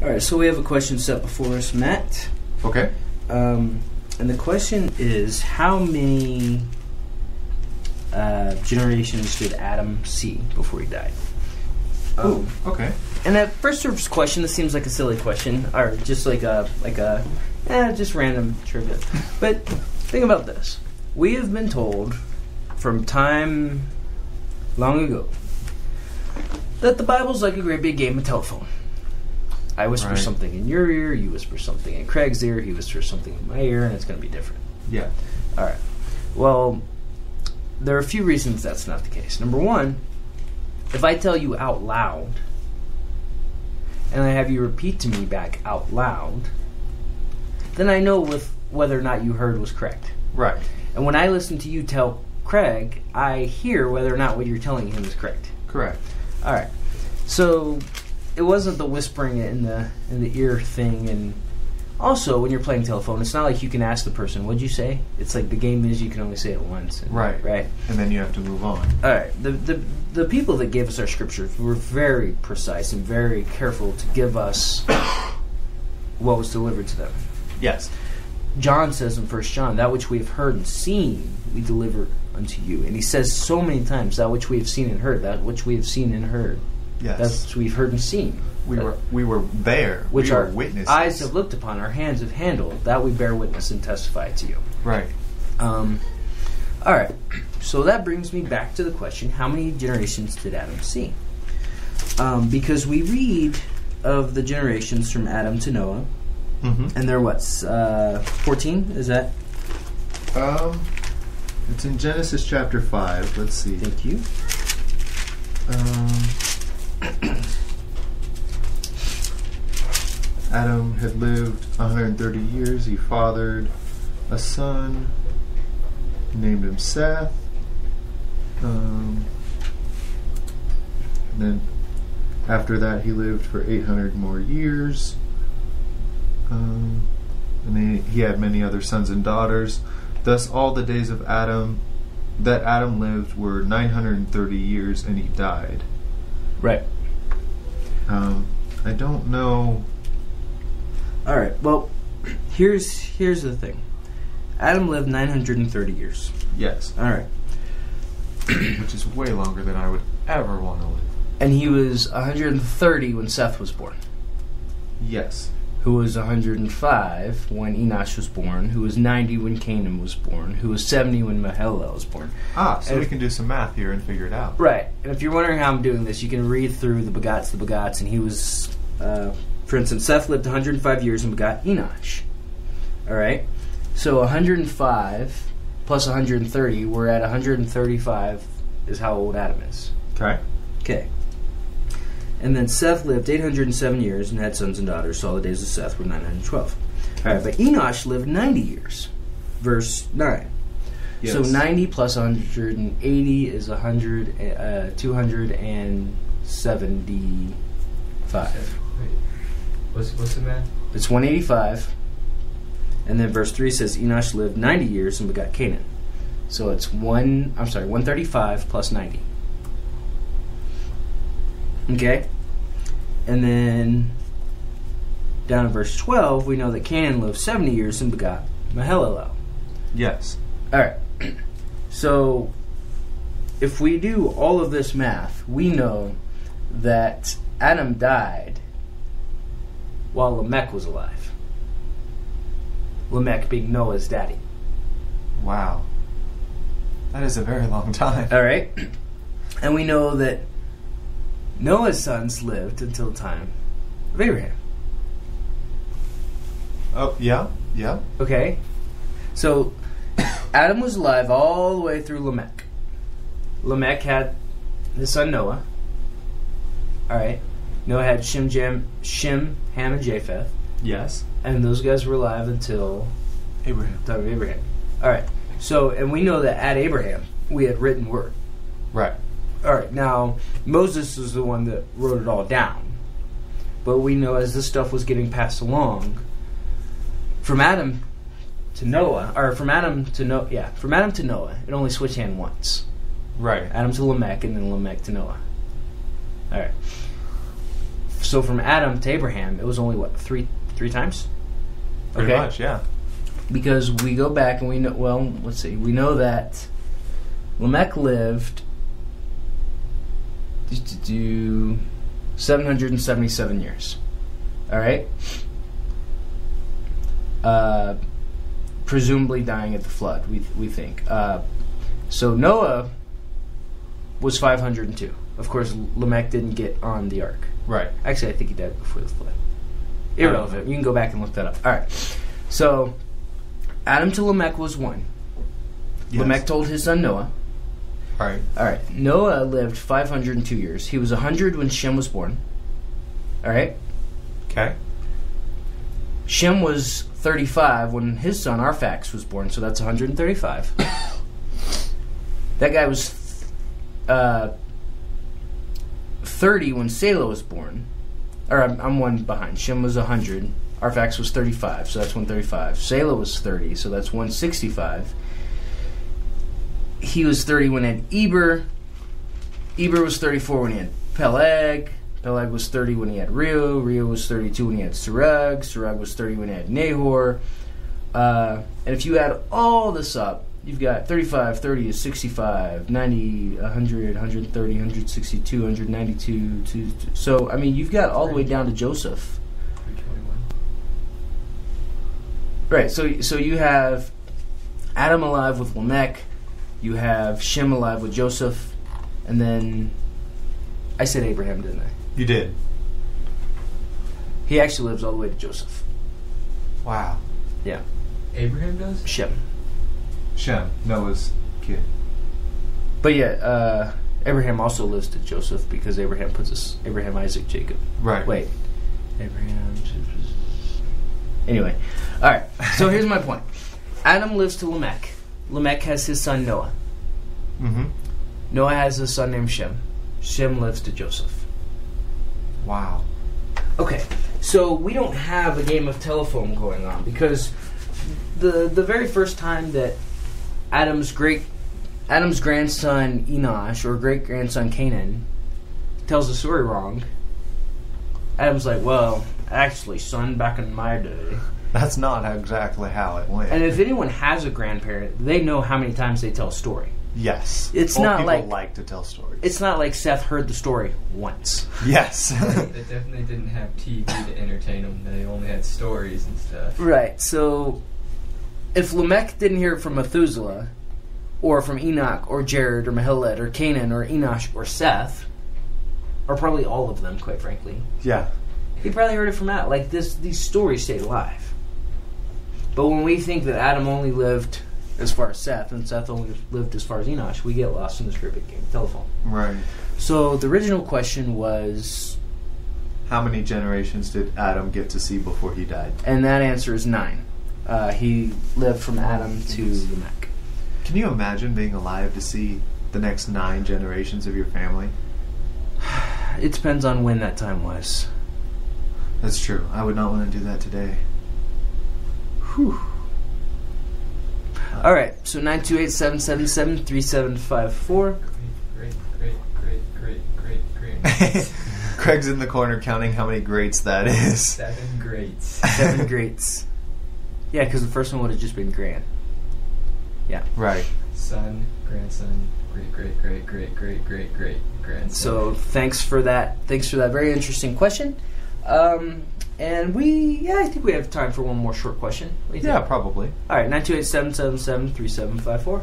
All right, so we have a question set before us, Matt. Okay. And the question is, how many generations did Adam see before he died? Okay. And at first question, this seems like a silly question, or just just random trivia. But think about this: we have been told from time long ago that the Bible's like a great big game of telephone. I whisper something in your ear, you whisper something in Craig's ear, he whispers something in my ear, and it's going to be different. Yeah. All right. Well, there are a few reasons that's not the case. Number one, if I tell you out loud, and I have you repeat to me back out loud, then I know whether or not you heard was correct. Right. And when I listen to you tell Craig, I hear whether or not what you're telling him is correct. Correct. All right. So it wasn't the whispering in the ear thing, and also when you're playing telephone, it's not like you can ask the person, "What'd you say?" It's like the game is you can only say it once. Right. And then you have to move on. All right. The people that gave us our scriptures were very precise and very careful to give us what was delivered to them. Yes. John says in 1 John, "That which we have heard and seen, we deliver unto you." And he says so many times, "That which we have seen and heard," that which we have seen and heard. Yes. That's what we've heard and seen. We were there. Which we were our witnesses. eyes have looked upon, our hands have handled. That we bear witness and testify to you. Right. All right. So that brings me back to the question: how many generations did Adam see? Because we read of the generations from Adam to Noah, and they're 14? Is that? It's in Genesis chapter 5. Let's see. Thank you. Adam had lived 130 years. He fathered a son. He named him Seth. And then after that, he lived for 800 more years. And then he had many other sons and daughters. Thus, all the days of Adam that Adam lived were 930 years, and he died. Right. I don't know. All right. Well, here's the thing. Adam lived 930 years. Yes. All right. Which is way longer than I would ever want to live. And he was 130 when Seth was born. Yes. Who was 105 when Enosh was born, who was 90 when Canaan was born, who was 70 when Mahalalel was born. So we can do some math here and figure it out. Right. And if you're wondering how I'm doing this, you can read through the begots, and he was, for instance, Seth lived 105 years and begot Enosh. All right? So 105 plus 130, we're at 135 is how old Adam is. Okay. Okay. And then Seth lived 807 years and had sons and daughters, so all the days of Seth were 912. All right, but Enosh lived 90 years. Verse 9. Yes. So 90 plus 180 is 275. What's the math? It's 185. And then verse 3 says Enosh lived 90 years and begot Canaan. So it's 135 plus 90. Okay? And then down in verse 12, we know that Canaan lived 70 years and begot Mahalalel. Yes. All right. So if we do all of this math, we know that Adam died while Lamech was alive. Lamech being Noah's daddy. Wow. That is a very long time. All right. And we know that Noah's sons lived until the time of Abraham. Oh, yeah. Okay. So Adam was alive all the way through Lamech. Lamech had his son Noah. All right. Noah had Shem, Ham, and Japheth. Yes. And those guys were alive until Abraham. The time of Abraham. All right. So, and we know that at Abraham, we had written word. Right. All right. Now, Moses is the one that wrote it all down. But we know as this stuff was getting passed along, from Adam to Noah, from Adam to Noah, it only switched hand once. Right. Adam to Lamech, and then Lamech to Noah. All right. So from Adam to Abraham, it was only what three times? Pretty much, yeah. Because we go back and we know. Well, let's see. We know that Lamech lived 777 years. All right. Presumably dying at the flood. We think. So Noah was 502. Of course, Lamech didn't get on the ark. Right. Actually, I think he died before the flood. Irrelevant. You can go back and look that up. All right. So Adam to Lamech was 1. Yes. Lamech told his son Noah. All right. All right. Noah lived 502 years. He was 100 when Shem was born. All right. Okay. Shem was 35 when his son Arphax was born, so that's 135. That guy was 30 when Selah was born. Or I'm one behind. Shem was 100. Arphax was 35, so that's 135. Selah was 30, so that's 165. He was 30 when he had Eber. Eber was 34 when he had Peleg. Peleg was 30 when he had Reu. Reu was 32 when he had Serug. Serug was 30 when he had Nahor. And if you add all this up, you've got 35, 30 is 65, 90, 100, 130, 162, 192. So, I mean, you've got all the way down to Joseph. 321. Right, so you have Adam alive with Lamech. You have Shem alive with Joseph. And then, I said Abraham, didn't I? You did. He actually lives all the way to Joseph. Wow. Yeah. Abraham does? Shem. Shem, Noah's kid. But yeah, Abraham also lives to Joseph because Abraham puts us Abraham, Isaac, Jacob. Right. Wait. Abraham. Anyway. Alright. So here's my point. Adam lives to Lamech. Lamech has his son Noah. Mm-hmm. Noah has a son named Shem. Shem lives to Joseph. Wow. Okay. So we don't have a game of telephone going on because the very first time that Adam's grandson Enosh or great grandson Canaan tells the story wrong, Adam's like, well, actually, son, back in my day. That's not exactly how it went. And if anyone has a grandparent, they know how many times they tell a story. Yes. It's Old not people like to tell stories. It's not like Seth heard the story once. Yes. They definitely didn't have TV to entertain them. They only had stories and stuff. Right. So if Lamech didn't hear it from Methuselah, or from Enoch, or Jared, or Mahiled, or Canaan, or Enosh, or Seth, or probably all of them, quite frankly, Yeah. he probably heard it from Adam. Like these stories stayed alive. But when we think that Adam only lived as far as Seth, and Seth only lived as far as Enosh, we get lost in this great big game of telephone. Right. So the original question was, How many generations did Adam get to see before he died? and that answer is 9. He lived from Adam to Lamech. Can you imagine being alive to see the next 9 generations of your family? It depends on when that time was. That's true. I would not want to do that today. Whew. All right, so 928-777-3754. Great. Craig's in the corner counting how many greats that is. 7 greats. 7 greats. Yeah, because the first one would have just been grand. Yeah. Right. Son, grandson, great grandson. So thanks for that. Thanks for that very interesting question. And I think we have time for one more short question. What do you think? Yeah, probably. All right, 928-777-3754.